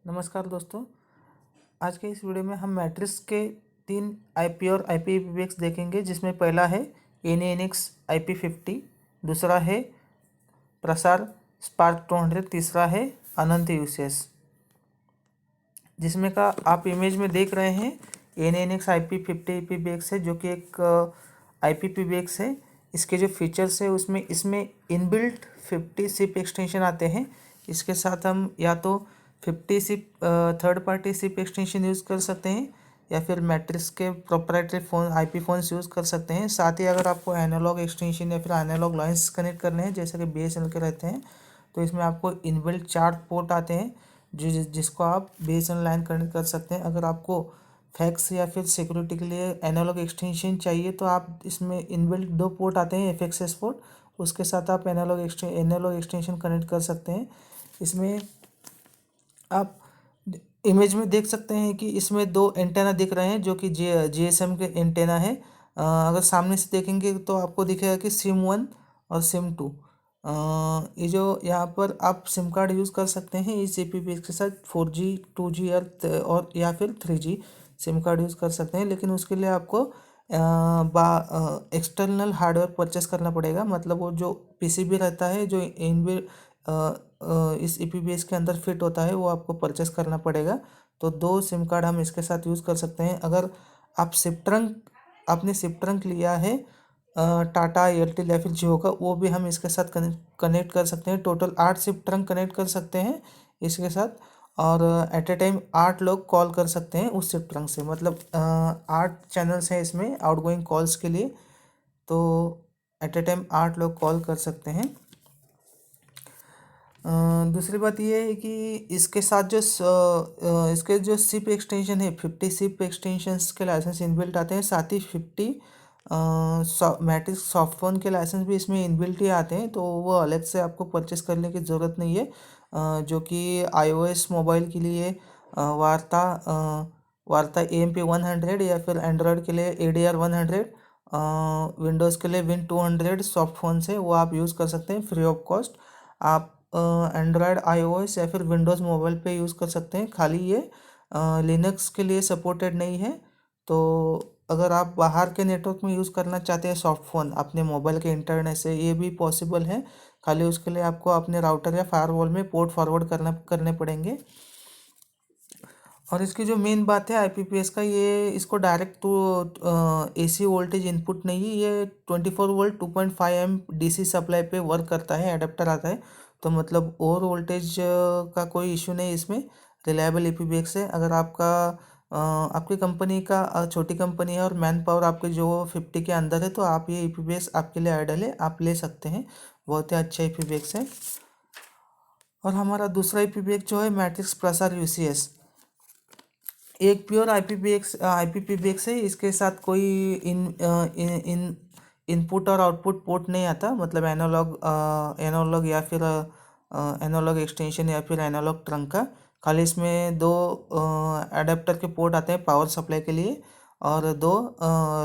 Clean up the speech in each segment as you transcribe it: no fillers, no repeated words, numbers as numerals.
नमस्कार दोस्तों। आज के इस वीडियो में हम मैट्रिक्स के 3 आईपी और IPv6 देखेंगे, जिसमें पहला है NANX IP50, दूसरा है प्रसार स्पार्क 200, तीसरा है अनंत यूसेस। जिसमें का आप इमेज में देख रहे हैं NANX IP50 IPv6 है, जो कि एक IPv6 है। इसके जो फीचर्स है उसमें इसमें इनबिल्ट 50 सिप एक्सटेंशन आते हैं। इसके साथ हम या तो 50 SIP third party SIP extension use कर सकते हैं, या फिर मैट्रिक्स के proprietary phone IP phones use कर सकते हैं। साथ ही अगर आपको एनालॉग एक्सटेंशन या फिर एनालॉग लाइन्स कनेक्ट करने हैं, जैसे कि BSNL के रहते हैं, तो इसमें आपको इनबिल्ट 4 पोर्ट आते हैं जिसको आप BSNL लाइन कनेक्ट कर सकते हैं। अगर आपको फैक्स या फिर सिक्योरिटी के लिए एनालॉग एक्सटेंशन चाहिए, तो आप इसमें इनबिल्ट 2 पोर्ट आते हैं FXS पोर्ट, उसके साथ आप एनालॉग एक्सटेंशन कनेक्ट कर सकते हैं। इसमें आप इमेज में देख सकते हैं कि इसमें 2 एंटेना दिख रहे हैं, जो कि GSM के एंटेना है। अगर सामने से देखेंगे तो आपको दिखेगा कि SIM1 और SIM2। ये जो यहाँ पर आप सिम कार्ड यूज़ कर सकते हैं इस IPv6 के साथ 4G 2G और या फिर 3G सिम कार्ड यूज़ कर सकते हैं, लेकिन उसके लिए आपको एक्सटर्नल हार्डवेयर परचेस करना पड़ेगा। मतलब वो जो PCB रहता है जो इस IPv6 के अंदर फिट होता है, वो आपको परचेस करना पड़ेगा। तो 2 सिम कार्ड हम इसके साथ यूज़ कर सकते हैं। अगर आप आपने सिप ट्रंक लिया है टाटा, एयरटेल या फिर जियो का, वो भी हम इसके साथ कनेक्ट कर सकते हैं। टोटल 8 सिप ट्रंक कनेक्ट कर सकते हैं इसके साथ, और एट ए टाइम 8 लोग कॉल कर सकते हैं उस सिप ट्रंक से। मतलब 8 चैनल्स हैं इसमें आउटगोइंग कॉल्स के लिए, तो एट ए टाइम 8 लोग कॉल कर सकते हैं। दूसरी बात ये है कि इसके साथ इसके जो सिप एक्सटेंशन है 50 सिप एक्सटेंशंस के लाइसेंस इनबिल्ट आते हैं। साथ ही 50 मैट्रिक्स सॉफ्टफोन के लाइसेंस भी इसमें इनबिल्ट ही आते हैं, तो वो अलग से आपको परचेस करने की ज़रूरत नहीं है। जो कि iOS मोबाइल के लिए वार्ता AMP100, या फिर एंड्रॉयड के लिए ADR100, विंडोज़ के लिए Win200 सॉफ्ट फोन है, वो आप यूज़ कर सकते हैं फ्री ऑफ कॉस्ट। आप एंड्रॉयड iOS या फिर विंडोज़ मोबाइल पे यूज़ कर सकते हैं। खाली ये लिनक्स के लिए सपोर्टेड नहीं है। तो अगर आप बाहर के नेटवर्क में यूज़ करना चाहते हैं सॉफ्ट फ़ोन अपने मोबाइल के इंटरनेट से, ये भी पॉसिबल है। खाली उसके लिए आपको अपने राउटर या फायरवॉल में पोर्ट फॉरवर्ड करने पड़ेंगे। और इसकी जो मेन बात है IPPS का, ये इसको direct to AC voltage input नहीं है। ये 24 वोल्ट 2.5 एम्प DC सप्लाई पे वर्क करता है, एडाप्टर आता है। तो मतलब ओवर वोल्टेज का कोई इशू नहीं इसमें। रिलायबल IPv6 है। अगर आपकी कंपनी का छोटी कंपनी है और मैन पावर आपके जो 50 के अंदर है, तो आप ये IPv6 आपके लिए आइडल है, आप ले सकते हैं। बहुत ही अच्छा IPv6 है। और हमारा दूसरा IPv6 जो है मैट्रिक्स प्रसार UCS, एक प्योर IPv6 है। इसके साथ कोई इनपुट और आउटपुट पोर्ट नहीं आता। मतलब एनालॉग या फिर एनालॉग एक्सटेंशन या फिर एनालॉग ट्रंक का। खाली इसमें 2 एडाप्टर के पोर्ट आते हैं पावर सप्लाई के लिए, और 2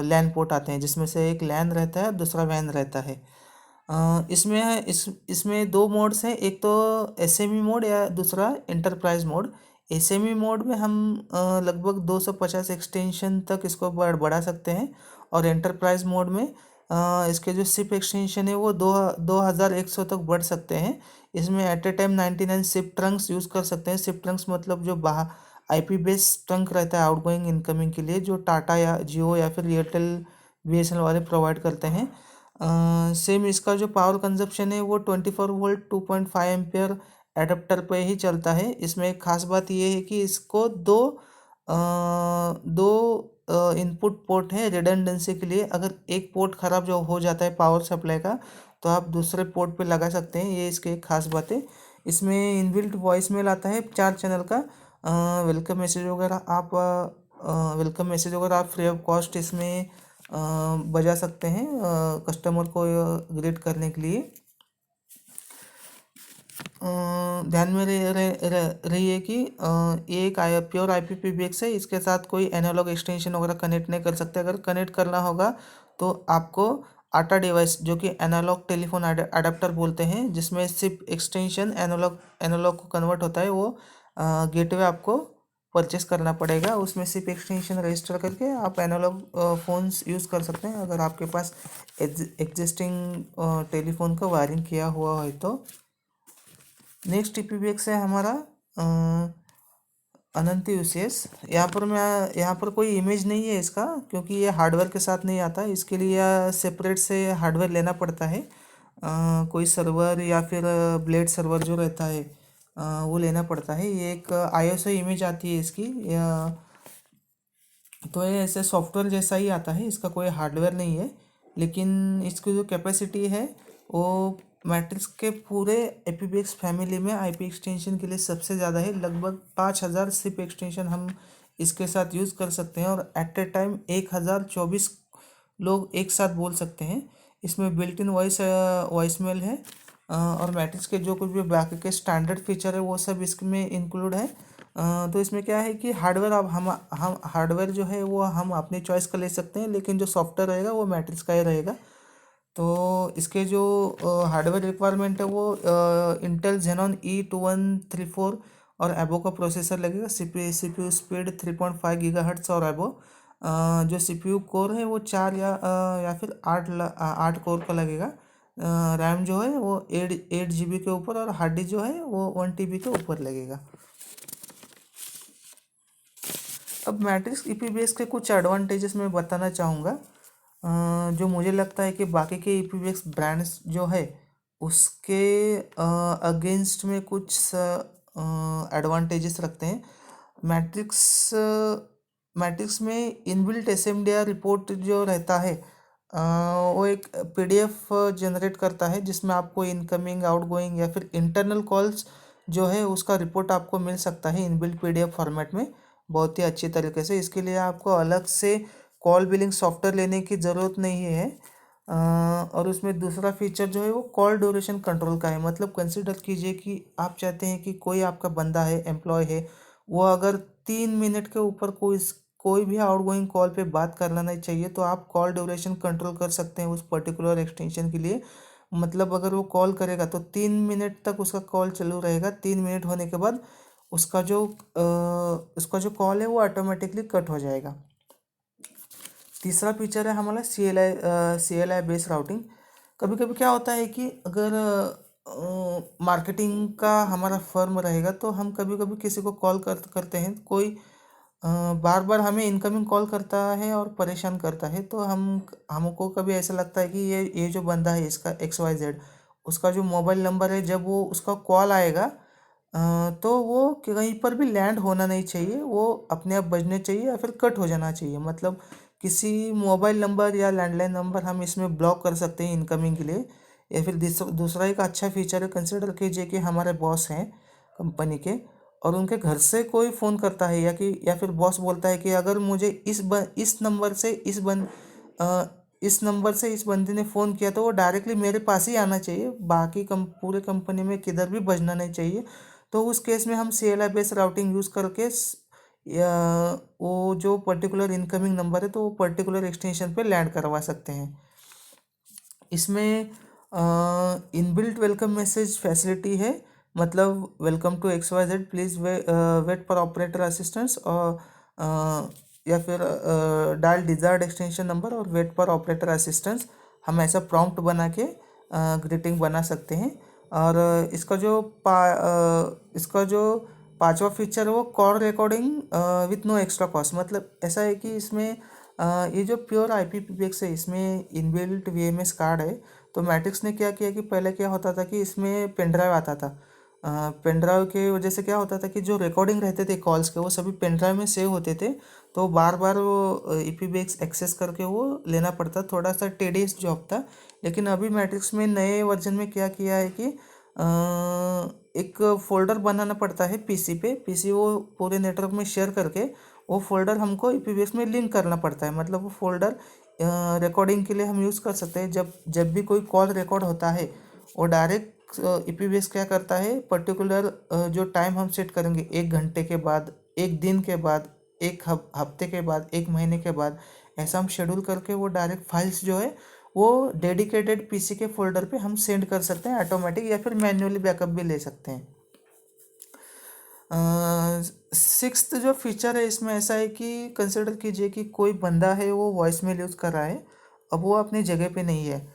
लैन पोर्ट आते हैं, जिसमें से एक लैन रहता है, दूसरा वैन रहता है। इसमें 2 मोड्स हैं, एक तो SME मोड या दूसरा एंटरप्राइज मोड। SME मोड में हम लगभग 250 एक्सटेंशन तक इसको बढ़ा सकते हैं, और एंटरप्राइज मोड में इसके जो सिप एक्सटेंशन है वो 2100 तक बढ़ सकते हैं। इसमें at a time 99 SIP trunks use कर सकते हैं। सिप ट्रंक्स मतलब जो बाहर IP बेस्ड ट्रंक रहता है आउटगोइंग इनकमिंग के लिए, जो टाटा या जियो या फिर एयरटेल BSNL वाले प्रोवाइड करते हैं। सेम इसका जो पावर कंजप्शन है वो 24 वोल्ट 2.5 एम्पियर एडाप्टर पे ही चलता है। इसमें एक खास बात ये है कि इसको दो इनपुट पोर्ट है रिडंडेंसी के लिए। अगर एक पोर्ट ख़राब जो हो जाता है पावर सप्लाई का, तो आप दूसरे पोर्ट पे लगा सकते हैं। ये इसकी एक खास बात है। इसमें इनबिल्ट वॉइस मेल आता है 4 चैनल का। वेलकम मैसेज वगैरह आप फ्री ऑफ कॉस्ट इसमें बजा सकते हैं कस्टमर को ग्रीट करने के लिए। ध्यान में रहिए कि ये एक प्योर IPv6 है। इसके साथ कोई एनालॉग एक्सटेंशन वगैरह कनेक्ट नहीं कर सकते। अगर कनेक्ट करना होगा तो आपको आटा डिवाइस, जो कि एनालॉग टेलीफोन अडाप्टर बोलते हैं, जिसमें सिर्फ एक्सटेंशन एनालॉग को कन्वर्ट होता है, वो गेटवे आपको परचेस करना पड़ेगा। उसमें सिप एक्सटेंशन रजिस्टर करके आप एनालॉग फ़ोन्स यूज़ कर सकते हैं अगर आपके पास एग्जिस्टिंग टेलीफोन का वायरिंग किया हुआ है तो। नेक्स्ट IPv6 है हमारा अनंत यूसीएस। यहाँ पर कोई इमेज नहीं है इसका, क्योंकि ये हार्डवेयर के साथ नहीं आता। इसके लिए सेपरेट से हार्डवेयर लेना पड़ता है। कोई सर्वर या फिर ब्लेड सर्वर जो रहता है वो लेना पड़ता है। ये एक ISO इमेज आती है इसकी, तो ये ऐसे सॉफ्टवेयर जैसा ही आता है, इसका कोई हार्डवेयर नहीं है। लेकिन इसकी जो कैपेसिटी है वो मैट्रिक्स के पूरे IPv6 फैमिली में IP एक्सटेंशन के लिए सबसे ज़्यादा है। लगभग 5000 सिप एक्सटेंशन हम इसके साथ यूज़ कर सकते हैं और एट ए टाइम 1024 लोग एक साथ बोल सकते हैं। इसमें बिल्ट इन वॉइसमेल है और मैट्रिक्स के जो कुछ भी बाकी के स्टैंडर्ड फीचर है वो सब इसमें इंक्लूड है। तो इसमें क्या है कि हार्डवेयर अब हम हार्डवेयर जो है वो हम अपनी चॉइस का ले सकते हैं, लेकिन जो सॉफ्टवेयर रहेगा वो मैट्रिक्स का ही रहेगा। तो इसके जो हार्डवेयर रिक्वायरमेंट है वो इंटेल जेनॉन E2134 और एबो का प्रोसेसर लगेगा। CPU स्पीड 3.5 गीगाहर्ट्ज़ और एबो। जो CPU कोर है वो 4 या फिर 8 कोर का लगेगा। रैम जो है वो 8 GB के ऊपर और हार्ड डिस्क जो है वो 1 TB के ऊपर लगेगा। अब मैट्रिक्स IPv6 के कुछ एडवांटेजेस मैं बताना चाहूँगा जो मुझे लगता है कि बाकी के IPv6 ब्रांड्स जो है उसके अगेंस्ट में कुछ एडवांटेजेस रखते हैं। मैट्रिक्स मैट्रिक्स में इनबिल्ट SMDR रिपोर्ट जो रहता है वो एक PDF जनरेट करता है, जिसमें आपको इनकमिंग आउटगोइंग या फिर इंटरनल कॉल्स जो है उसका रिपोर्ट आपको मिल सकता है इनबिल्ट PDF फॉर्मेट में बहुत ही अच्छी तरीके से। इसके लिए आपको अलग से कॉल बिलिंग सॉफ्टवेयर लेने की ज़रूरत नहीं है। और उसमें दूसरा फीचर जो है वो कॉल ड्यूरेशन कंट्रोल का है। मतलब कंसिडर कीजिए कि आप चाहते हैं कि कोई आपका बंदा है, एम्प्लॉय है, वो अगर 3 मिनट के ऊपर कोई भी आउटगोइंग कॉल पे बात करना नहीं चाहिए, तो आप कॉल ड्यूरेशन कंट्रोल कर सकते हैं उस पर्टिकुलर एक्सटेंशन के लिए। मतलब अगर वो कॉल करेगा तो 3 मिनट तक उसका कॉल चालू रहेगा। 3 मिनट होने के बाद उसका जो कॉल है वो ऑटोमेटिकली कट हो जाएगा। तीसरा फीचर है हमारा CLI बेस्ड राउटिंग। कभी कभी क्या होता है कि अगर मार्केटिंग का हमारा फर्म रहेगा तो हम कभी कभी किसी को कॉल करते हैं, कोई बार बार हमें इनकमिंग कॉल करता है और परेशान करता है, तो हमको कभी ऐसा लगता है कि ये जो बंदा है इसका XYZ, उसका जो मोबाइल नंबर है, जब वो उसका कॉल आएगा तो वो कहीं पर भी लैंड होना नहीं चाहिए, वो अपने आप बजने चाहिए या फिर कट हो जाना चाहिए। मतलब किसी मोबाइल नंबर या लैंडलाइन नंबर हम इसमें ब्लॉक कर सकते हैं इनकमिंग के लिए। या फिर दूसरा एक अच्छा फीचर है, कंसिडर कीजिए कि हमारे बॉस हैं कंपनी के और उनके घर से कोई फ़ोन करता है या फिर बॉस बोलता है कि अगर मुझे इस नंबर से इस नंबर से इस बंदे ने फ़ोन किया तो वो डायरेक्टली मेरे पास ही आना चाहिए, बाकी पूरे कंपनी में किधर भी बजना नहीं चाहिए। तो उस केस में हम CLI बेस्ड राउटिंग यूज़ करके या वो जो पर्टिकुलर इनकमिंग नंबर है तो वो पर्टिकुलर एक्सटेंशन पे लैंड करवा सकते हैं। इसमें इनबिल्ट वेलकम मैसेज फैसिलिटी है। मतलब welcome to XYZ, please wait for operator assistance, और या फिर डायल डिजायर्ड एक्सटेंशन नंबर और वेट फॉर ऑपरेटर असिस्टेंस, हम ऐसा प्रॉम्प्ट बना के ग्रीटिंग बना सकते हैं। और इसका जो पांचवा फीचर है वो call recording with no extra cost. मतलब ऐसा है कि इसमें ये जो प्योर IPv6 है इसमें इनबिल्ट VMS कार्ड है। तो मैट्रिक्स ने क्या किया कि पहले क्या होता था कि इसमें पेन ड्राइव आता था। पेन ड्राइव के वजह से क्या होता था कि जो रिकॉर्डिंग रहते थे कॉल्स के वो सभी पेन ड्राइव में सेव होते थे, तो बार बार वो IPv6 एक्सेस करके वो लेना पड़ता, थोड़ा सा टेडियस जॉब था। लेकिन अभी मैट्रिक्स में नए वर्जन में क्या किया है कि एक फ़ोल्डर बनाना पड़ता है पीसी वो पूरे नेटवर्क में शेयर करके वो फ़ोल्डर हमको IPv6 में लिंक करना पड़ता है। मतलब वो फ़ोल्डर रिकॉर्डिंग के लिए हम यूज़ कर सकते हैं। जब भी कोई कॉल रिकॉर्ड होता है वो डायरेक्ट IPv6 क्या करता है, पर्टिकुलर जो टाइम हम सेट करेंगे, 1 घंटे के बाद, 1 दिन के बाद, एक हफ्ते के बाद, 1 महीने के बाद, ऐसा हम शेड्यूल करके वो डायरेक्ट फाइल्स जो है वो डेडिकेटेड पीसी के फोल्डर पे हम सेंड कर सकते हैं ऑटोमेटिक, या फिर मैन्युअली बैकअप भी ले सकते हैं। सिक्स्थ जो फीचर है इसमें ऐसा है कि कंसिडर कीजिए कि कोई बंदा है वो वॉइस मेल यूज़ कर रहा है, अब वो अपनी जगह पे नहीं है,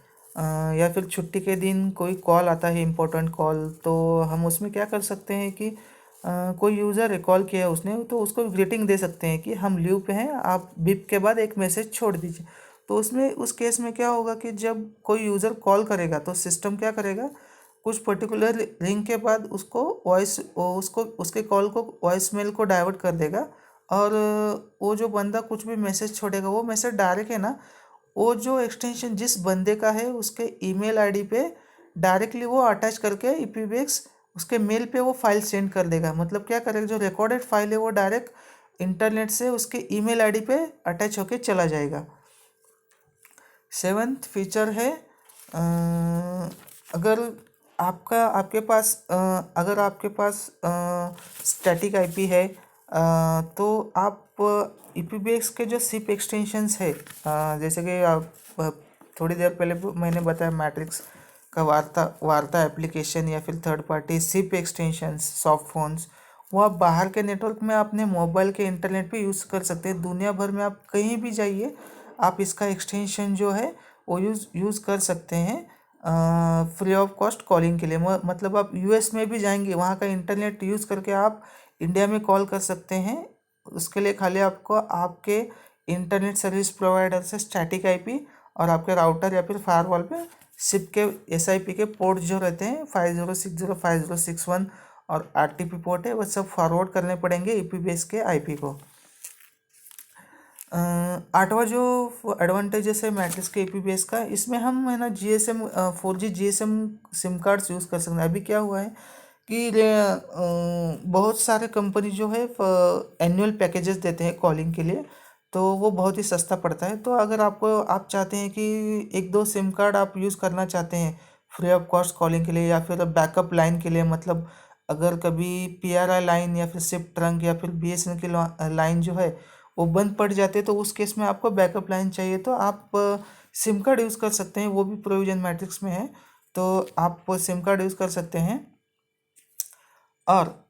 या फिर छुट्टी के दिन कोई कॉल आता है इम्पोर्टेंट कॉल, तो हम उसमें क्या कर सकते हैं कि कोई यूज़र कॉल किया है उसने तो उसको ग्रीटिंग दे सकते हैं कि हम लीव पे हैं, आप बीप के बाद एक मैसेज छोड़ दीजिए। तो उसमें उस केस में क्या होगा कि जब कोई यूज़र कॉल करेगा तो सिस्टम क्या करेगा, कुछ पर्टिकुलर रिंग के बाद उसको वॉइस उसको उसके कॉल को वॉइस मेल को डाइवर्ट कर देगा, और वो जो बंदा कुछ भी मैसेज छोड़ेगा वो मैसेज डायरेक्ट है ना, वो जो एक्सटेंशन जिस बंदे का है उसके ईमेल आईडी पे डायरेक्टली वो अटैच करके ईपीबीएक्स उसके मेल पे वो फाइल सेंड कर देगा। मतलब क्या करेगा, जो रिकॉर्डेड फाइल है वो डायरेक्ट इंटरनेट से उसके ईमेल आईडी पे अटैच होके चला जाएगा। सेवन्थ फीचर है, अगर अगर आपके पास स्टैटिक आईपी है, तो आप ईपीबीएक्स के जो सिप एक्सटेंशंस है, जैसे कि आप थोड़ी देर पहले मैंने बताया मैट्रिक्स का वार्ता एप्लीकेशन या फिर third party SIP extensions soft phones, वो आप बाहर के नेटवर्क में अपने मोबाइल के इंटरनेट पे यूज़ कर सकते हैं। दुनिया भर में आप कहीं भी जाइए, आप इसका एक्सटेंशन जो है वो यूज़ कर सकते हैं फ्री ऑफ कॉस्ट कॉलिंग के लिए। मतलब आप यूएस में भी जाएंगे, वहाँ का इंटरनेट यूज़ करके आप इंडिया में कॉल कर सकते हैं। उसके लिए खाली आपको आपके इंटरनेट सर्विस प्रोवाइडर से स्टैटिक आईपी और आपके राउटर या फिर फायरवॉल पे सिप के एसआईपी के पोर्ट जो रहते हैं 5060 5061 और आरटीपी पोर्ट है, वो सब फॉरवर्ड करने पड़ेंगे ईपीबीएस के आईपी को। आठवां जो एडवांटेजेस है मैट्रिक्स के ईपीबीएस का, इसमें हम है ना GSM 4G GSM SIM cards use कर सकते हैं। अभी क्या हुआ है कि बहुत सारे कंपनी जो है एनुअल पैकेजेस देते हैं कॉलिंग के लिए, तो वो बहुत ही सस्ता पड़ता है। तो अगर आप चाहते हैं कि एक दो सिम कार्ड आप यूज़ करना चाहते हैं फ्री ऑफ कॉस्ट कॉलिंग के लिए या फिर बैकअप लाइन के लिए, मतलब अगर कभी पीआरआई लाइन या फिर सिप ट्रंक या फिर बीएसएनएल की लाइन जो है वो बंद पड़ जाते हैं, तो उस केस में आपको बैकअप लाइन चाहिए तो आप सिम कार्ड यूज़ कर सकते हैं, वो भी प्रोविजन मैट्रिक्स में है, तो आप सिम कार्ड यूज़ कर सकते हैं। और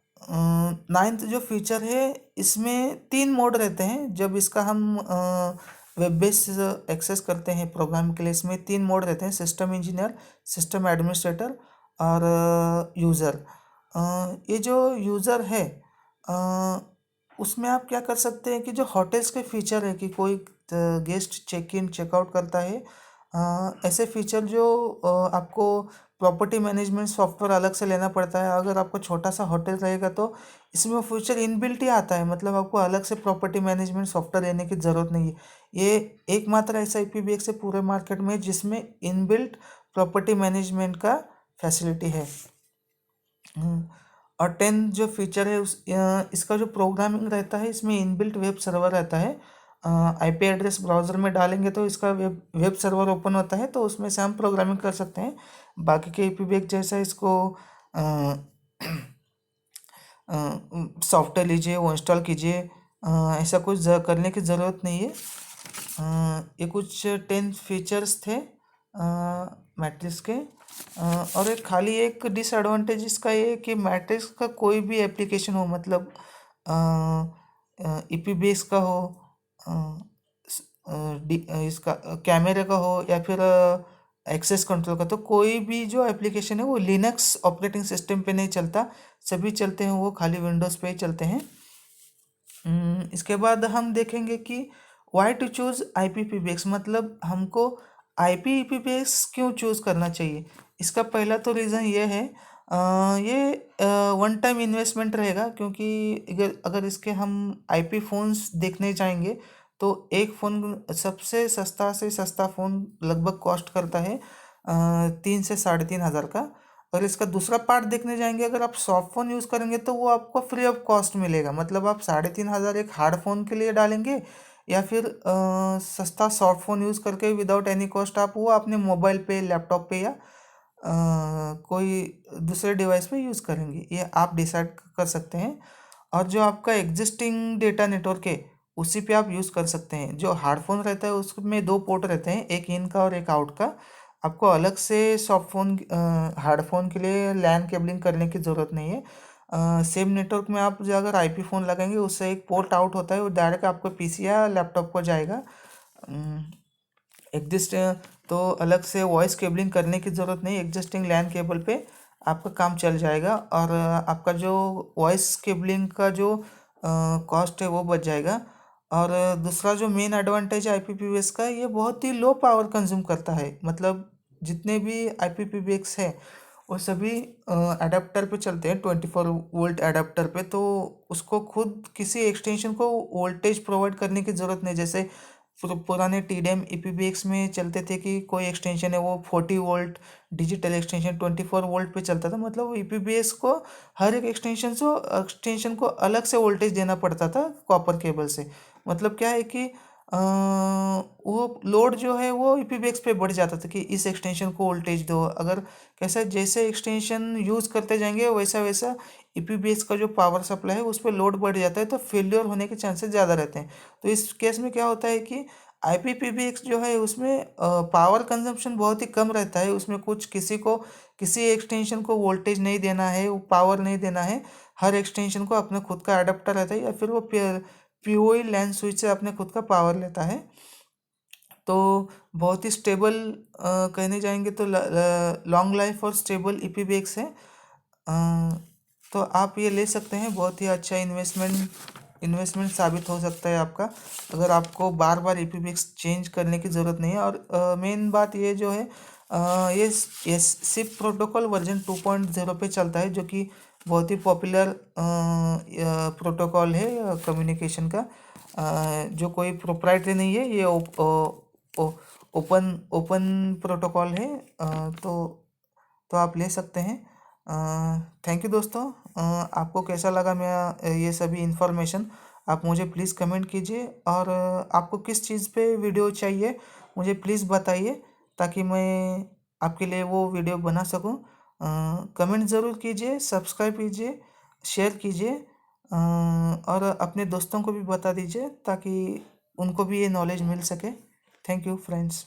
नाइन्थ जो फीचर है, इसमें 3 मोड रहते हैं जब इसका हम वेब बेस एक्सेस करते हैं प्रोग्राम के लिए। इसमें 3 मोड रहते हैं, सिस्टम इंजीनियर, सिस्टम एडमिनिस्ट्रेटर और यूज़र। ये जो यूज़र है, उसमें आप क्या कर सकते हैं कि जो होटल्स के फीचर है कि कोई गेस्ट चेक इन चेकआउट करता है, ऐसे फीचर जो आपको प्रॉपर्टी मैनेजमेंट सॉफ्टवेयर अलग से लेना पड़ता है। अगर आपको छोटा सा होटल रहेगा तो इसमें फीचर इनबिल्ट ही आता है, मतलब आपको अलग से प्रॉपर्टी मैनेजमेंट सॉफ्टवेयर लेने की ज़रूरत नहीं है। ये एकमात्र ऐसा ईपीबीएक्स है पूरे मार्केट में जिसमें इनबिल्ट प्रॉपर्टी मैनेजमेंट का फैसिलिटी है। और 10 जो फीचर है इसका जो प्रोग्रामिंग रहता है, इसमें इनबिल्ट वेब सर्वर रहता है। आईपी एड्रेस ब्राउज़र में डालेंगे तो इसका वेब सर्वर ओपन होता है, तो उसमें से हम प्रोग्रामिंग कर सकते हैं। बाकी के ईपीबीएक्स जैसा इसको सॉफ्टवेयर लीजिए वो इंस्टॉल कीजिए, ऐसा कुछ करने की ज़रूरत नहीं है। ये कुछ 10 फीचर्स थे मैट्रिक्स के। और एक खाली एक डिसएडवांटेज इसका ये है कि मैट्रिक्स का कोई भी एप्लीकेशन हो, मतलब ईपीबीएस का हो, इसका कैमरे का हो या फिर एक्सेस कंट्रोल का, तो कोई भी जो एप्लीकेशन है वो लिनक्स ऑपरेटिंग सिस्टम पे नहीं चलता, सभी चलते हैं वो खाली विंडोज़ पे ही चलते हैं। इसके बाद हम देखेंगे कि वाई टू चूज़ आईपीपीबीएक्स, मतलब हमको आईपीपीबीएक्स क्यों चूज़ करना चाहिए। इसका पहला तो रीज़न ये है, ये वन टाइम इन्वेस्टमेंट रहेगा, क्योंकि अगर इसके हम आईपी फ़ोन्स देखने जाएंगे तो एक फ़ोन सबसे सस्ता से सस्ता फ़ोन लगभग कॉस्ट करता है 3 से 3,500 का। और इसका दूसरा पार्ट देखने जाएंगे, अगर आप सॉफ्ट फ़ोन यूज़ करेंगे तो वो आपको फ्री ऑफ कॉस्ट मिलेगा, मतलब आप 3,500 एक हार्ड फ़ोन के लिए डालेंगे या फिर सस्ता सॉफ्ट फ़ोन यूज़ करके विदाउट एनी कॉस्ट आप वो अपने मोबाइल पे, लैपटॉप पे या कोई दूसरे डिवाइस पे यूज़ करेंगे, ये आप डिसाइड कर सकते हैं। और जो आपका एग्जिस्टिंग डेटा नेटवर्क है उसी पे आप यूज़ कर सकते हैं। जो हार्ड फ़ोन रहता है उसमें 2 पोर्ट रहते हैं, एक इन का और एक आउट का। आपको अलग से सॉफ्ट फ़ोन हार्ड फ़ोन के लिए लैन केबलिंग करने की ज़रूरत नहीं है। सेम नेटवर्क में आप जो अगर आईपी फ़ोन लगाएंगे उससे एक पोर्ट आउट होता है, वो डायरेक्ट आपको पीसी या लैपटॉप को जाएगा। एग्जिस्ट तो अलग से वॉइस केबलिंग करने की ज़रूरत नहीं, एग्जिस्टिंग लैन केबल पे आपका काम चल जाएगा, और आपका जो वॉइस केबलिंग का जो कॉस्ट है वो बच जाएगा। और दूसरा जो मेन एडवांटेज है IPPBX का, ये बहुत ही लो पावर कंज्यूम करता है। मतलब जितने भी IPPBX है वो सभी अडेप्टर पे चलते हैं, 24 वोल्ट अडेप्टर पे, तो उसको खुद किसी एक्सटेंशन को वोल्टेज प्रोवाइड करने की ज़रूरत नहीं। जैसे पुराने TDM IPPBX में चलते थे कि कोई एक्सटेंशन है वो 40 वोल्ट, डिजिटल एक्सटेंशन 24 वोल्ट पे चलता था। मतलब IPPBX को हर एक एक्सटेंशन को अलग से वोल्टेज देना पड़ता था कॉपर केबल से। मतलब क्या है कि वो लोड जो है वो IPPBX पे बढ़ जाता था कि इस एक्सटेंशन को वोल्टेज दो। अगर कैसा, जैसे एक्सटेंशन यूज़ करते जाएंगे वैसा वैसा IPPBX का जो पावर सप्लाई है उस पर लोड बढ़ जाता है, तो फेल्योर होने के चांसेस ज़्यादा रहते हैं। तो इस केस में क्या होता है कि IPPBX जो है उसमें पावर कंजम्पशन बहुत ही कम रहता है। उसमें कुछ किसी एक्सटेंशन को वोल्टेज नहीं देना है, वो पावर नहीं देना है। हर एक्सटेंशन को अपना खुद का अडेप्टर रहता है, या फिर वो POE लैन स्विच से अपने खुद का पावर लेता है। तो बहुत ही स्टेबल, कहने जाएंगे तो लॉन्ग लाइफ और स्टेबल IPPBX है। तो आप ये ले सकते हैं, बहुत ही अच्छा इन्वेस्टमेंट साबित हो सकता है आपका, अगर आपको बार बार IPPBX चेंज करने की ज़रूरत नहीं है। और मेन बात ये जो है, ये SIP प्रोटोकॉल वर्जन 2.0 पे चलता है, जो कि बहुत ही पॉपुलर प्रोटोकॉल है कम्युनिकेशन का, जो कोई प्रोप्राइटरी नहीं है, ये ओपन ओपन प्रोटोकॉल है। तो आप ले सकते हैं। थैंक यू दोस्तों। आपको कैसा लगा मेरा ये सभी इन्फॉर्मेशन, आप मुझे प्लीज़ कमेंट कीजिए। और आपको किस चीज़ पे वीडियो चाहिए मुझे प्लीज़ बताइए, ताकि मैं आपके लिए वो वीडियो बना सकूं। कमेंट ज़रूर कीजिए, सब्सक्राइब कीजिए, शेयर कीजिए, और अपने दोस्तों को भी बता दीजिए ताकि उनको भी ये नॉलेज मिल सके। Thank you friends.